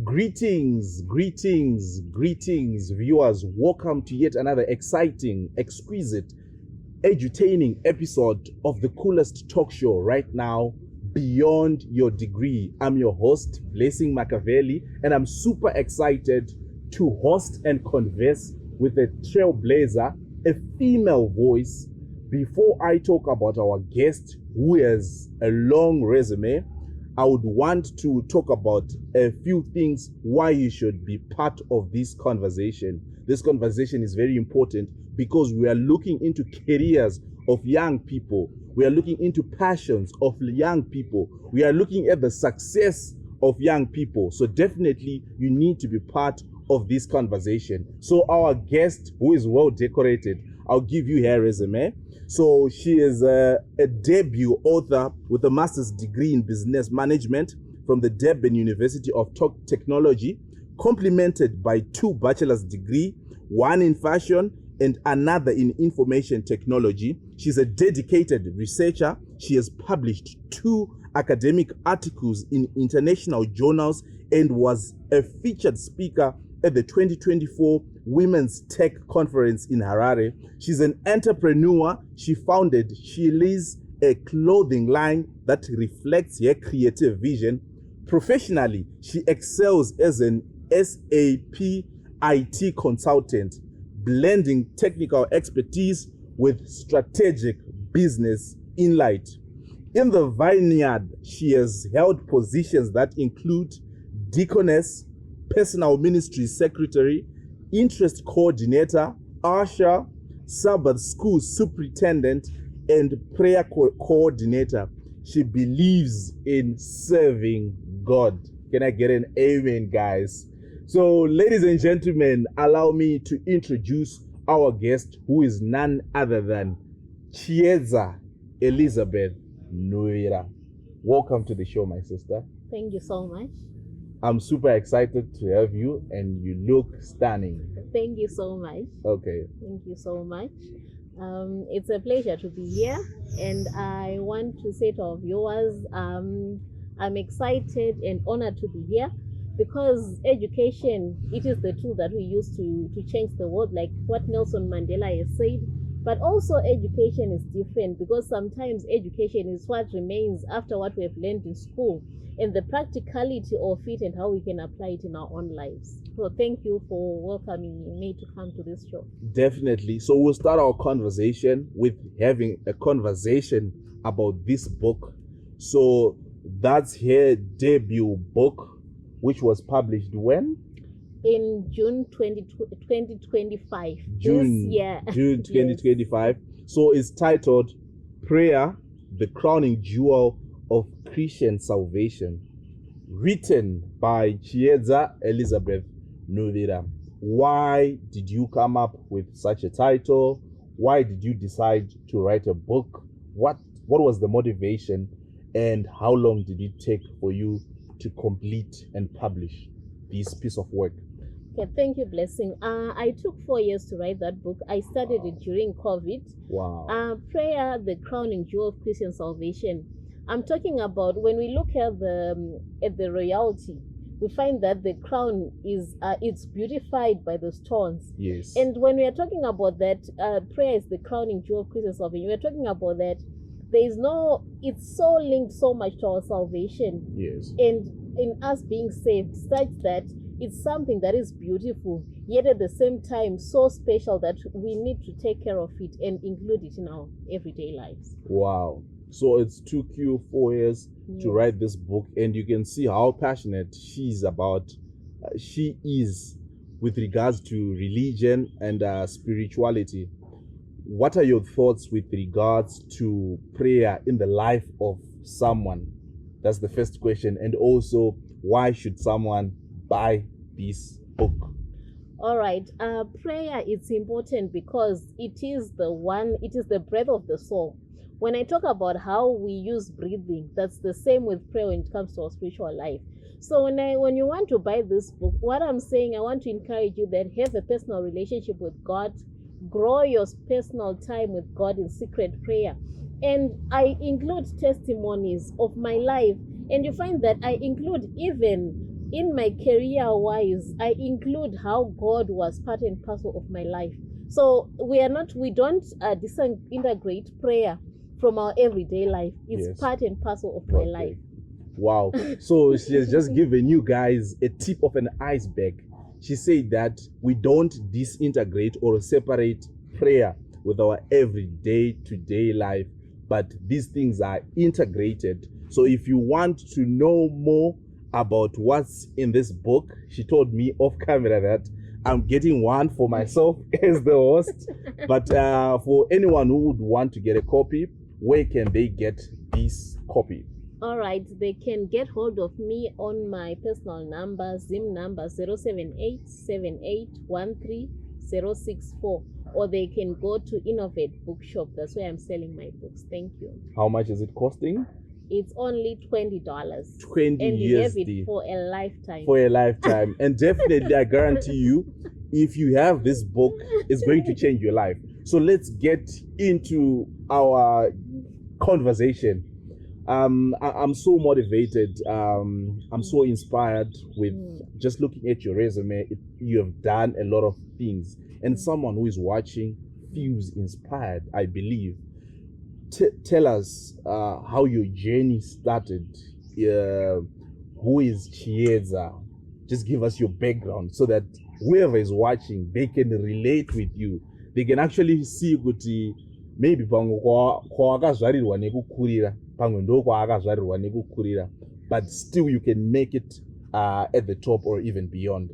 Greetings, greetings, greetings, viewers. Welcome to yet another exciting, exquisite, edutaining episode of the coolest talk show right now, Beyond Your Degree. I'm your host, Blessing Machiavelli, and I'm super excited to host and converse with a trailblazer, a female voice. Before I talk about our guest, who has a long resume, I would want to talk about a few things why you should be part of this conversation. This conversation is very important because we are looking into careers of young people. We are looking into passions of young people. We are looking at the success of young people. So definitely you need to be part of this conversation. So our guest, who is well decorated, I'll give you her resume. So she is a debut author with a master's degree in business management from the Durban University of Technology, complemented by 2 bachelor's degrees, one in fashion and another in information technology. She's a dedicated researcher. She has published 2 academic articles in international journals and was a featured speaker at the 2024 Women's Tech Conference in Harare. She's an entrepreneur. She founded Chiedza, a clothing line that reflects her creative vision. Professionally, she excels as an SAP IT consultant, blending technical expertise with strategic business insight. In the vineyard, she has held positions that include deaconess, personal ministry secretary, interest coordinator, usher, Sabbath school superintendent, and prayer coordinator. She believes in serving God. Can I get an amen, guys? So, ladies and gentlemen, allow me to introduce our guest, who is none other than Chiedza Nhuvira. Welcome to the show, my sister. Thank you so much. I'm super excited to have you, and you look stunning. Thank you so much. Okay. Thank you so much. It's a pleasure to be here, and I want to say to our viewers, I'm excited and honored to be here because education, it is the tool that we use to change the world, like what Nelson Mandela has said. But also education is different because sometimes education is what remains after what we have learned in school, and the practicality of it and how we can apply it in our own lives. So thank you for welcoming me to come to this show. Definitely. So we'll start our conversation with having a conversation about this book. So that's her debut book, which was published when? In June 2025. June 2025. Yes. So it's titled Prayer, the Crowning Jewel of Christian Salvation, written by Chiedza Nhuvira. Why did you come up with such a title? Why did you decide to write a book? What was the motivation, and how long did it take for you to complete and publish this piece of work? Okay, thank you, Blessing. I took 4 years to write that book. I started it during COVID. Wow. Prayer, the crowning jewel of Christian salvation. I'm talking about when we look at the royalty, we find that the crown is it's beautified by the stones. Yes. And when we are talking about that, prayer is the crowning jewel of Christian salvation. We are talking about that it's so linked so much to our salvation. Yes. And in us being saved, such that it's something that is beautiful, yet at the same time so special that we need to take care of it and include it in our everyday lives. Wow. So it took you 4 years to write this book, and you can see how passionate she is with regards to religion and spirituality. What are your thoughts with regards to prayer in the life of someone? That's the first question. And also, why should someone buy this book? All right. Prayer is important because it is the breath of the soul. When I talk about how we use breathing, that's the same with prayer when it comes to our spiritual life. So when you want to buy this book, what I'm saying, I want to encourage you that have a personal relationship with God, grow your personal time with God in secret prayer. And I include testimonies of my life, and you find that I include even in my career wise, I include how God was part and parcel of my life. So we don't disintegrate prayer from our everyday life. It's Yes. part and parcel of my Okay. life. Wow. So she has just given you guys a tip of an iceberg. She said that we don't disintegrate or separate prayer with our everyday to day life, but these things are integrated. So if you want to know more about what's in this book, she told me off camera that I'm getting one for myself as the host. But for anyone who would want to get a copy, where can they get this copy? All right, they can get hold of me on my personal number, Zim number 07878130064, or they can go to Innovate Bookshop. That's where I'm selling my books. Thank you. How much is it costing? It's only $20. 20 and you have USD. it for a lifetime. For a lifetime. And definitely, I guarantee you, if you have this book, it's going to change your life. So let's get into our conversation. I'm so motivated. I'm so inspired with just looking at your resume. You have done a lot of things, and someone who is watching feels inspired, I believe. Tell us how your journey started. Who is Chiedza? Just give us your background so that whoever is watching, they can relate with you. They can actually see kuti maybe pamwe kwakazvarirwa nekukurira, pamwe ndo kwakazvarirwa nekukurira, but still you can make it at the top or even beyond.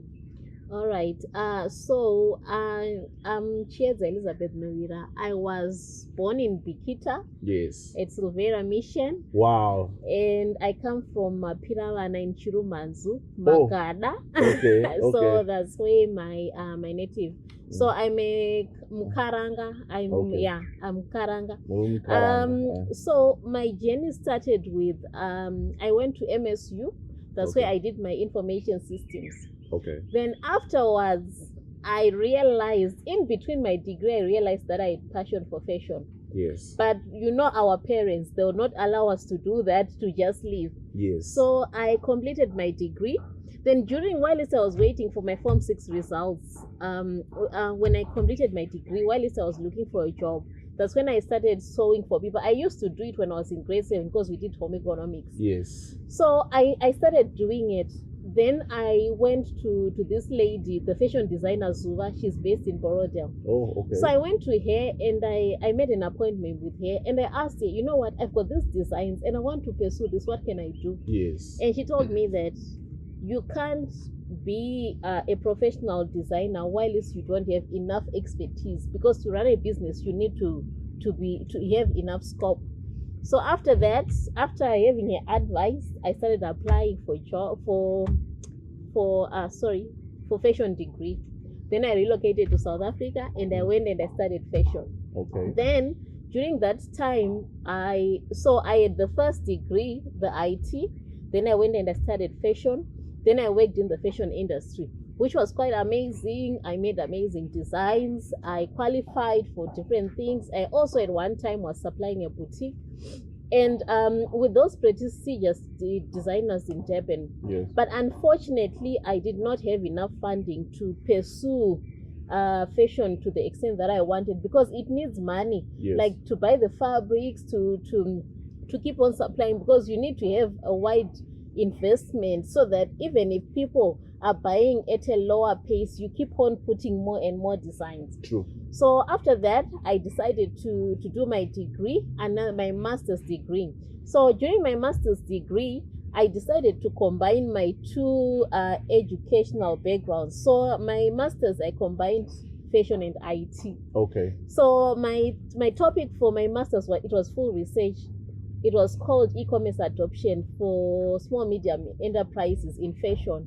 All right. So I'm Chiedza Nhuvira. I was born in Bikita. Yes. At Silvera Mission. Wow. And I come from Piravana in Chirumanzu, Magada. Okay. So that's where my native. So I'm a Mkaranga. I'm Mkaranga. So my journey started with I went to MSU. That's where I did my information systems. Okay. Then afterwards, I realized, in between my degree, I realized that I had passion for fashion. Yes. But you know, our parents, they will not allow us to do that, to just leave. Yes. So I completed my degree. Then while I was waiting for my Form 6 results, when I completed my degree, while I was looking for a job, that's when I started sewing for people. I used to do it when I was in grade 7 because we did home economics. Yes. So I started doing it. Then I went to this lady, the fashion designer Zuva. She's based in Borodale. Oh, okay. So I went to her and I made an appointment with her and I asked her, you know what, I've got these designs and I want to pursue this. What can I do? Yes. And she told me that you can't be a professional designer while you don't have enough expertise, because to run a business you need to have enough scope. So after that, after having her advice, I started applying for fashion degree. Then I relocated to South Africa and I went and I studied fashion. Okay. Then during that time, I had the first degree, the IT. Then I went and I studied fashion. Then I worked in the fashion industry, which was quite amazing. I made amazing designs. I qualified for different things. I also at one time was supplying a boutique. And with those prestigious designers in Durban. Yes. But unfortunately, I did not have enough funding to pursue fashion to the extent that I wanted, because it needs money. Yes. Like to buy the fabrics, to keep on supplying, because you need to have a wide investment so that even if people are buying at a lower pace, you keep on putting more and more designs. True. So after that, I decided to do my degree and my master's degree. So during my master's degree, I decided to combine my two educational backgrounds. So my master's, I combined fashion and IT. Okay. So my topic for my master's was full research. It was called e-commerce adoption for small medium enterprises in fashion.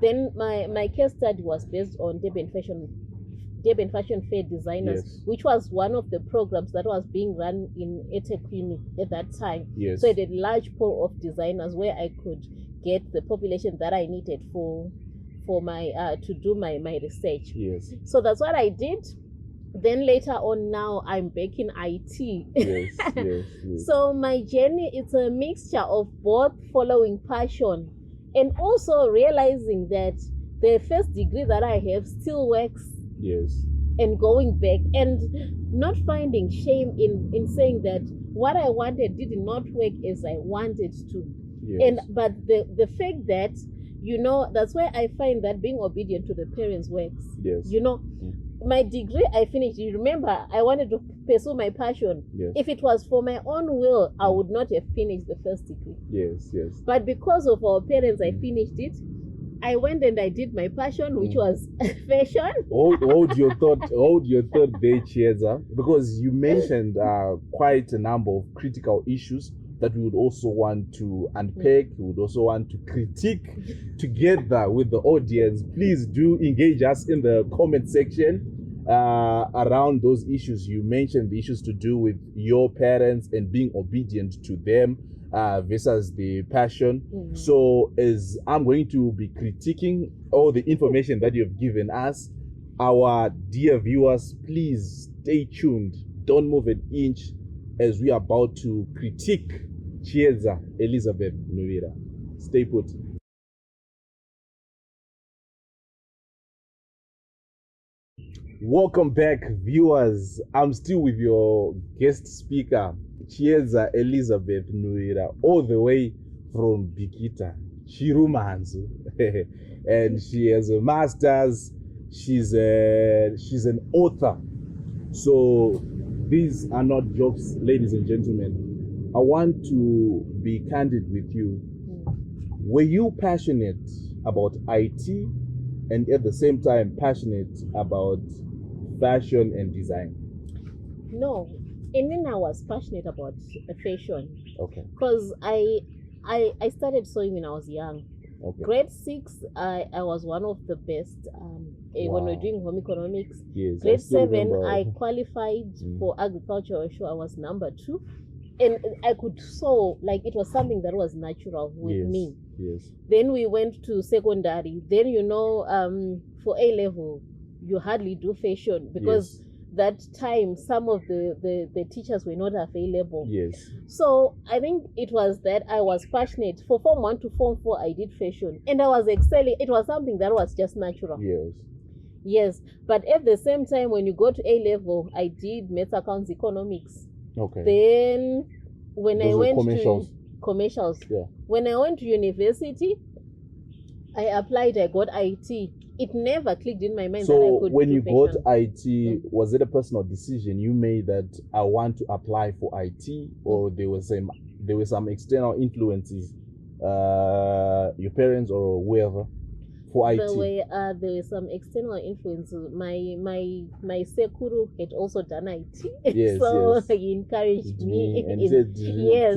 Then my case study was based on Durban Fashion Fair Designers, yes, which was one of the programs that was being run in eThekwini at that time. Yes. So I did a large pool of designers where I could get the population that I needed for my to do my research. Yes. So that's what I did. Then later on, now I'm back in IT. Yes, yes, yes. So my journey is a mixture of both following passion and also realizing that the first degree that I have still works, Yes. and going back and not finding shame in saying that what I wanted did not work as I wanted to. Yes. And but the fact that, you know, that's why I find that being obedient to the parents works. Yes. You know, my degree I finished. You remember, I wanted to pursue my passion. Yes. If it was for my own will, I would not have finished the first degree. Yes. Yes. But because of our parents, I finished it. I went and I did my passion, which was fashion. Hold your thought there, Chiedza, because you mentioned quite a number of critical issues that we would also want to unpack. We would also want to critique together with the audience. Please do engage us in the comment section around those issues. You mentioned the issues to do with your parents and being obedient to them versus the passion. So as I'm going to be critiquing all the information that you've given us, our dear viewers, please stay tuned. Don't move an inch as we are about to critique Chiedza Elizabeth Nhuvira. Stay put. Welcome back, viewers. I'm still with your guest speaker, Chiedza Elizabeth Nhuvira, all the way from Bikita, Chirumanzu. And she has a master's. She's an author. So these are not jokes, ladies and gentlemen. I want to be candid with you. Were you passionate about IT and at the same time passionate about fashion and design? No, and then I was passionate about fashion. Okay. Because I started sewing when I was young. Okay. Grade 6, I was one of the best when we were doing home economics. Yes. Grade 7, remember. I qualified for agriculture. Sure, I was number 2. And I could sew, like it was something that was natural with me. Yes. Then we went to secondary. Then, you know, for A level, you hardly do fashion because that time some of the teachers were not available. Yes. So I think it was that I was passionate. For Form 1 to Form 4, I did fashion. And I was excelling. It was something that was just natural. Yes. Yes. But at the same time, when you go to A level, I did maths, accounts, economics. Okay. Then when I went commercials. to commercials, Yeah. when I went to university, I applied, I got IT. It never clicked in my mind that I So could when do you fashion. got IT, was it a personal decision you made that I want to apply for IT, or there were some external influences, your parents or whoever, for IT? There were some external influences. My sekuru had also done IT. Yes, So yes. he encouraged me. And he said, Yes.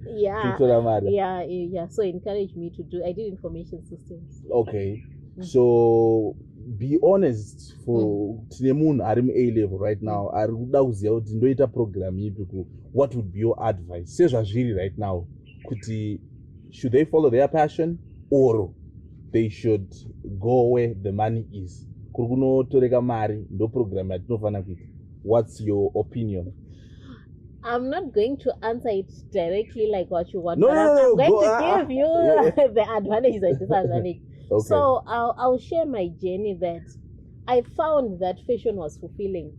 Yeah. Yeah. Yeah. So he encouraged me to do. I did information systems. Okay. So be honest, for Tinemun Arim A level right now, Aruda program, what would be your advice? Say really right now, should they follow their passion or they should go where the money is? What's your opinion? I'm not going to answer it directly like what you want. No, but no, I'm going go- to give you the advantages and disadvantages. Okay. So I'll share my journey that I found that fashion was fulfilling.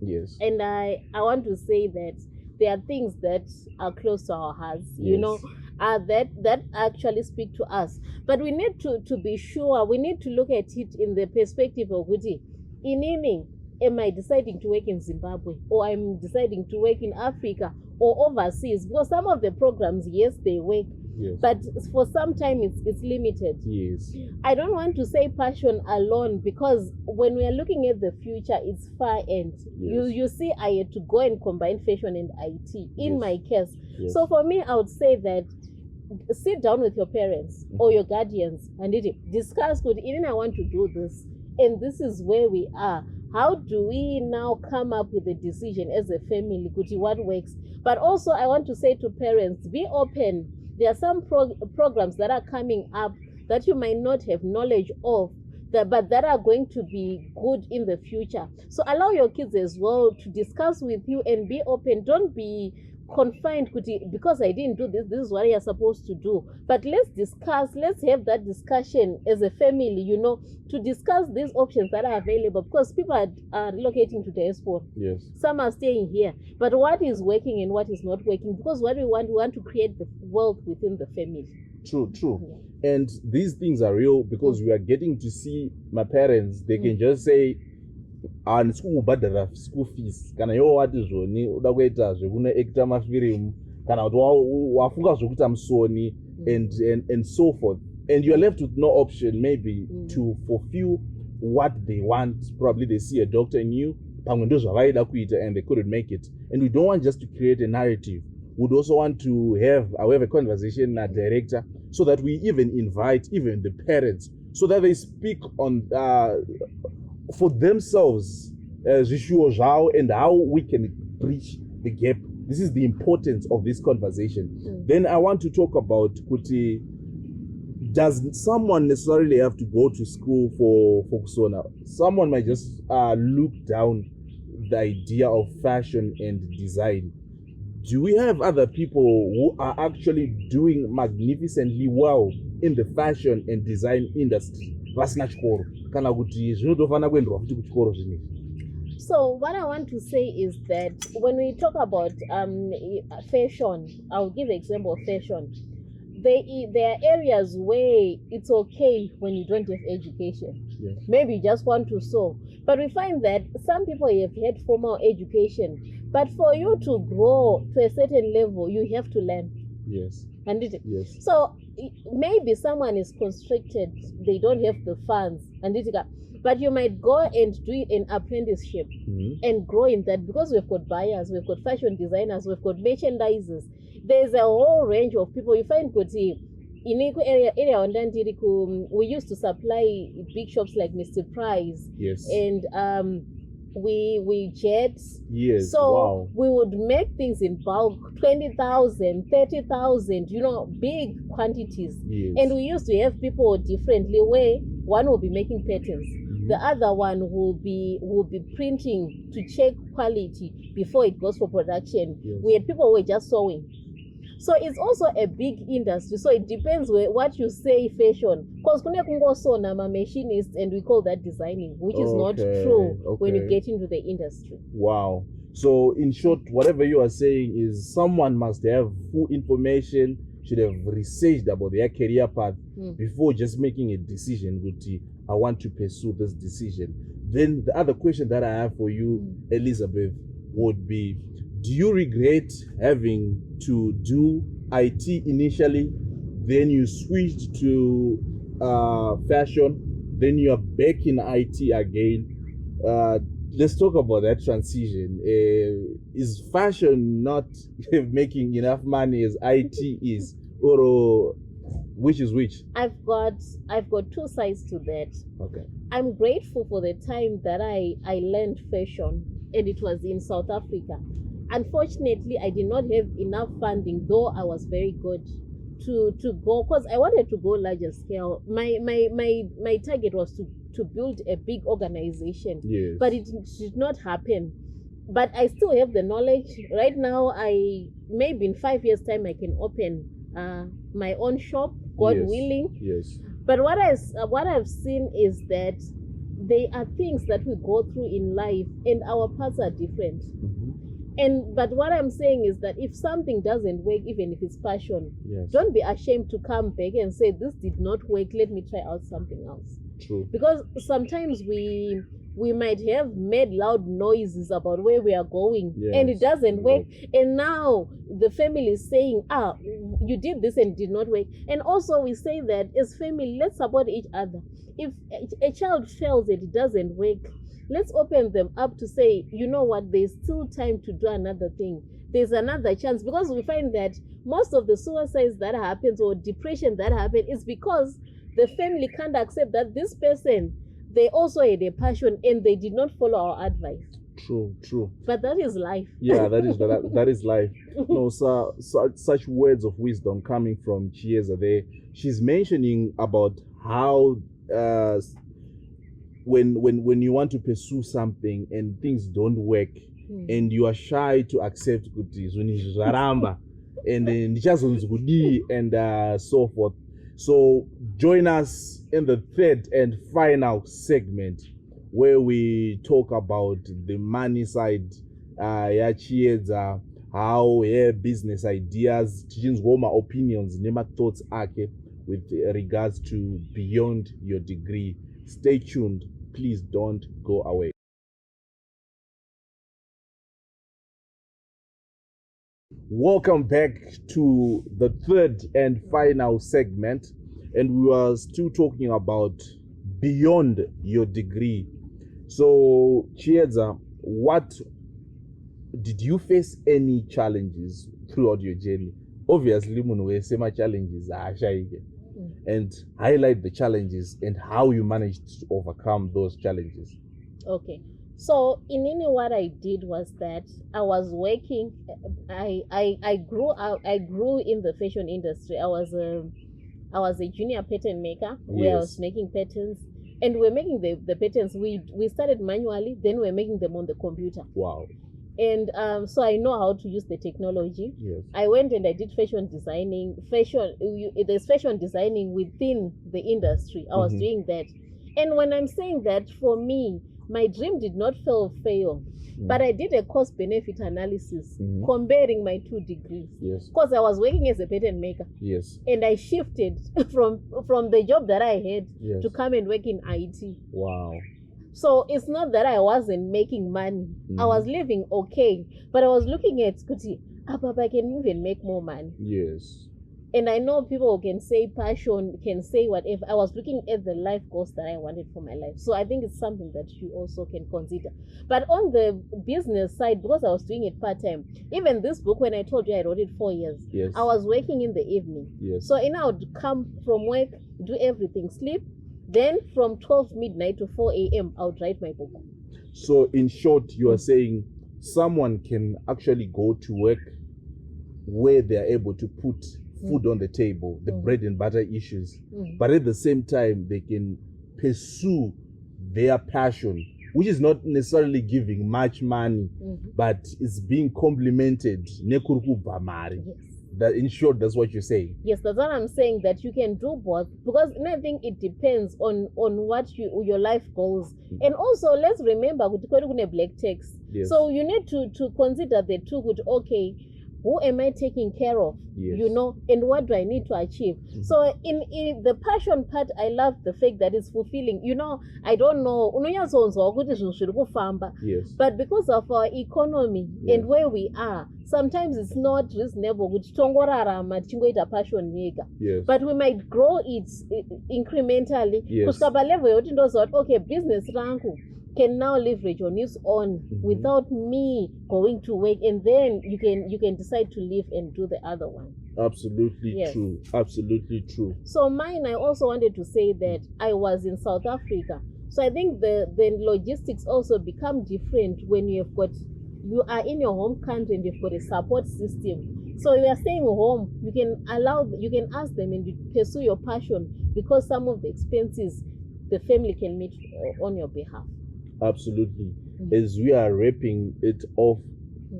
Yes. And I want to say that there are things that are close to our hearts, you Yes. know, that actually speak to us. But we need to be sure, we need to look at it in the perspective of Guti. In meaning, am I deciding to work in Zimbabwe, or I'm deciding to work in Africa or overseas? Because some of the programs, yes, they work, Yes. but for some time it's limited. Yes. I don't want to say passion alone, because when we are looking at the future, it's far end. Yes. You see, I had to go and combine fashion and IT in Yes. my case. Yes. So for me, I would say that sit down with your parents or your guardians and discuss good. I want to do this, and this is where we are. How do we now come up with a decision as a family? Good, what works? But also, I want to say to parents, be open. There are some programs that are coming up that you might not have knowledge of, but that are going to be good in the future. So allow your kids as well to discuss with you and be open. Don't be confined because I didn't do this, this is what you're supposed to do. But let's discuss, let's have that discussion as a family, you know, to discuss these options that are available, because people are relocating to diaspora. Yes. Some are staying here. But what is working and what is not working? Because what we want to create the wealth within the family. True. And these things are real because we are getting to see my parents, they can just say, and school badara school fees kana yo wati zvoni uda kuita zvekune actor mafilm kana kuti wafunga zvokuita musoni and so forth, and you're left with no option maybe to fulfill what they want. Probably they see a doctor in you pamwe ndo zvavaida kuita and they couldn't make it, and we don't want just to create a narrative. We'd also want to have a conversation with a director so that we even invite even the parents so that they speak on for themselves zvishuwo zvavo and how we can bridge the gap. This is the importance of this conversation. Then I want to talk about kuti, does someone necessarily have to go to school for kusona? Someone might just look down the idea of fashion and design. Do we have other people who are actually doing magnificently well in the fashion and design industry vasina chikoro kana kuti zvinotofana kuenderwa futi kuchikoro zvinezvi? So what I want to say is that when we talk about fashion, I'll give an example of fashion. There are areas where it's okay when you don't have education. Yes. Maybe you just want to sew. But we find that some people have had formal education. But for you to grow to a certain level, you have to learn. Yes. And yes. So maybe someone is constricted, they don't have the funds, but you might go and do an apprenticeship and grow in that, because we've got buyers, we've got fashion designers, we've got merchandisers. There's a whole range of people. You find in area we used to supply big shops like Mr. Price. Yes. And we jet. Yes. So wow. We would make things in bulk, 20,000, 30,000, you know, big quantities. Yes. And we used to have people differently, where one will be making patterns, the other one will be printing to check quality before it goes for production. Yes. We had people who were just sewing. So it's also a big industry. So it depends what you say fashion. Because kune kungosona ma machinists, and we call that designing, which is not true when you get into the industry. Wow. So in short, whatever you are saying is someone must have full information, should have researched about their career path before just making a decision with I want to pursue this decision. Then the other question that I have for you, Elizabeth, would be, do you regret having to do IT initially, then you switched to fashion, then you are back in IT again? Let's talk about that transition. Is fashion not making enough money as IT is, or which is which? I've got two sides to that. Okay. I'm grateful for the time that I learned fashion, and it was in South Africa. Unfortunately, I did not have enough funding, though I was very good to go, because I wanted to go larger scale. My target was to build a big organization. Yes. But it did not happen. But I still have the knowledge. Right now, maybe in 5 years' time I can open my own shop, God willing. Yes. But what I've seen is that there are things that we go through in life, and our paths are different. But what I'm saying is that if something doesn't work, even if it's passion, don't be ashamed to come back and say, this did not work, let me try out something else. True. Because sometimes we might have made loud noises about where we are going, and it doesn't work. And now the family is saying, you did this and it did not work. And also we say that as family, let's support each other. If a child fails and it doesn't work, let's open them up to say, you know what, there's still time to do another thing. There's another chance. Because we find that most of the suicides that happens or depression that happen is because the family can't accept that this person, they also had a passion and they did not follow our advice. True. But that is life. Yeah, that is life. No, such words of wisdom coming from Chiedza there. She's mentioning about how when you want to pursue something and things don't work, and you are shy to accept kuti zvinhu izvi zvaramba and ndichazonzi kudii and so forth. So join us in the third and final segment where we talk about the money side ya Chiedza, how her business ideas, tichinzwa my opinions nema thoughts ake with regards to beyond your degree. Stay tuned, please don't go away. Welcome back to the third and final segment, and we are still talking about beyond your degree. So Chiedza, what did you face any challenges throughout your journey? Obviously munhu wese challenges haashaike, and highlight the challenges and how you managed to overcome those challenges. Okay. So in what I did was that I was working. I grew in the fashion industry. I was a junior pattern maker where I was making patterns, and we're making the patterns. We started manually, then we're making them on the computer. Wow. And so I know how to use the technology. Yes. I went and I did fashion designing. There's fashion designing within the industry. I was doing that. And when I'm saying that, for me, my dream did not fail. But I did a cost-benefit analysis comparing my 2 degrees. Yes. Because I was working as a pattern maker. Yes. And I shifted from the job that I had to come and work in IT. Wow. So it's not that I wasn't making money. I was living okay. But I was looking at, Papa, I can even make more money. Yes. And I know people can say passion, can say whatever. I was looking at the life goals that I wanted for my life. So I think it's something that you also can consider. But on the business side, because I was doing it part-time, even this book, when I told you I wrote it 4 years, yes. I was working in the evening. Yes. So I would come from work, do everything, sleep. Then from 12 midnight to 4 a.m., I would write my book. So in short, you are saying someone can actually go to work where they are able to put food on the table, the bread and butter issues, but at the same time they can pursue their passion, which is not necessarily giving much money, but it's being complemented. Yes. That, in short, that's what you're saying. Yes, that's what I'm saying, that you can do both, because I think it depends on what your life goals. And also, let's remember, black text. Yes. So you need to consider the two. Okay, who am I taking care of? Yes. And what do I need to achieve? So in the passion part, I love the fact that it's fulfilling. I don't know, yes. But because of our economy and where we are, sometimes it's not reasonable. Yes. But we might grow it incrementally. Yes. Okay, business ranku can now leverage on its own without me going to work, and then you can decide to leave and do the other one. Absolutely true. Absolutely true. So mine, I also wanted to say that I was in South Africa. So I think the logistics also become different when you are in your home country and you've got a support system. So you are staying home, you can ask them and you pursue your passion, because some of the expenses the family can meet on your behalf. Absolutely. As we are wrapping it off,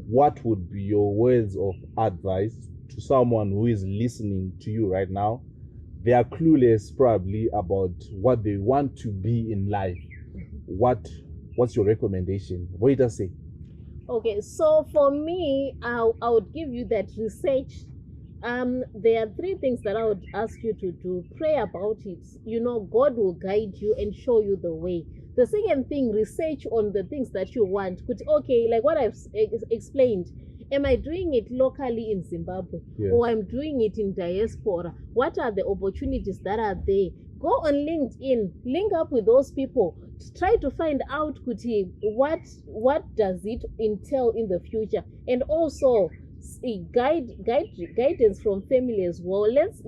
what would be your words of advice to someone who is listening to you right now? They are clueless probably about what they want to be in life. What's your recommendation? What did I say? Okay, so for me, I would give you that research. There are 3 things that I would ask you to do. Pray about it. God will guide you and show you the way. The second thing, research on the things that you want. Like what I've explained, am I doing it locally in Zimbabwe? Yes. Or I'm doing it in diaspora? What are the opportunities that are there? Go on LinkedIn, link up with those people. Try to find out what does it entail in the future, and also guidance from family as well. Let's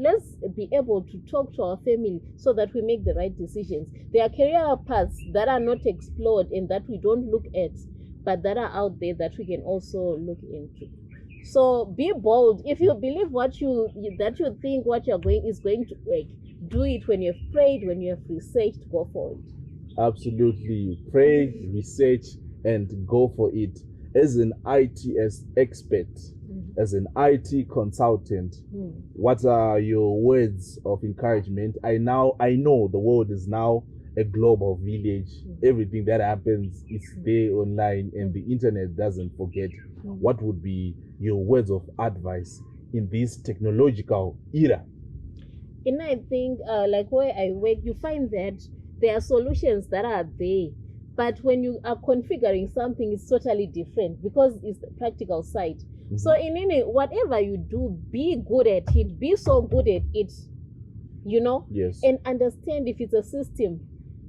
be able to talk to our family so that we make the right decisions. There are career paths that are not explored and that we don't look at, but that are out there that we can also look into. So be bold. If you believe that you think what you're going is going to work, do it. When you've prayed, when you have researched, go for it. Absolutely. Pray, research, and go for it. As an ITS expert, as an IT consultant, what are your words of encouragement? I know the world is now a global village. Everything that happens is there online, and the internet doesn't forget. What would be your words of advice in this technological era? And I think, like where I work, you find that there are solutions that are there, but when you are configuring something, it's totally different because it's the practical side. So in any whatever you do, be good at it. Be so good at it, Yes. and understand if it's a system.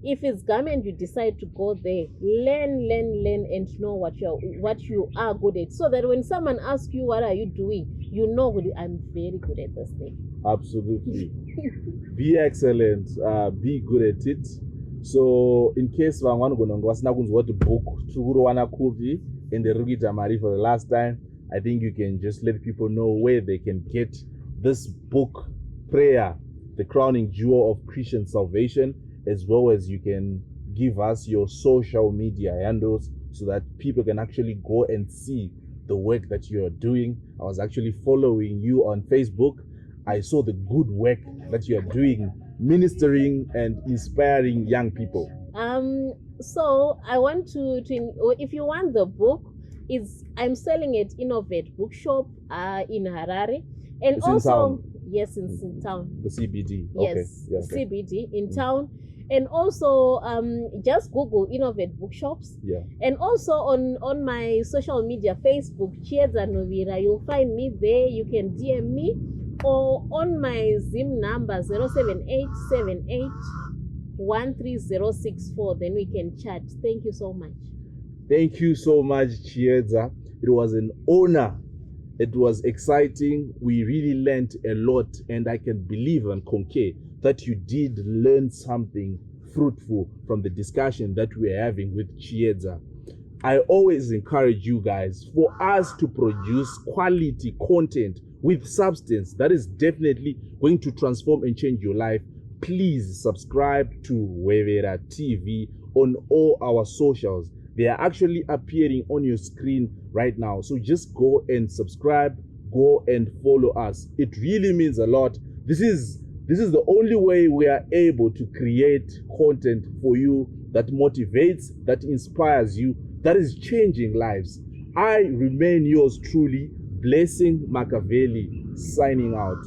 If it's garment, you decide to go there. Learn, and know what you are good at, so that when someone asks you what are you doing, I'm very good at this thing. Absolutely. Be excellent. Be good at it. So in case vamwana vasina kunzwa kuti book tikurowana kupi and rikuita mari for the last time, I think you can just let people know where they can get this book, Prayer, the crowning jewel of Christian salvation, as well as you can give us your social media handles so that people can actually go and see the work that you are doing. I was actually following you on Facebook. I saw the good work that you are doing, ministering and inspiring young people. So I want to if you want the book, I'm selling it Innovate Bookshop in Harare, and It's also in town. Yes, in town. The CBD. Yes, Okay. Yeah, okay. CBD in town. And also just Google Innovate Bookshops. Yeah. And also on my social media, Facebook, Chiedza Nhuvira, you'll find me there. You can DM me, or on my Zim number 07878130064. Then we can chat. Thank you so much. Thank you so much, Chiedza. It was an honor. It was exciting. We really learned a lot, and I can believe and concur that you did learn something fruitful from the discussion that we are having with Chiedza. I always encourage you guys, for us to produce quality content with substance that is definitely going to transform and change your life. Please subscribe to Nhuvira TV on all our socials. They are actually appearing on your screen right now. So just go and subscribe, go and follow us. It really means a lot. This is the only way we are able to create content for you that motivates, that inspires you, that is changing lives. I remain yours truly, Blessing Makaveli, signing out.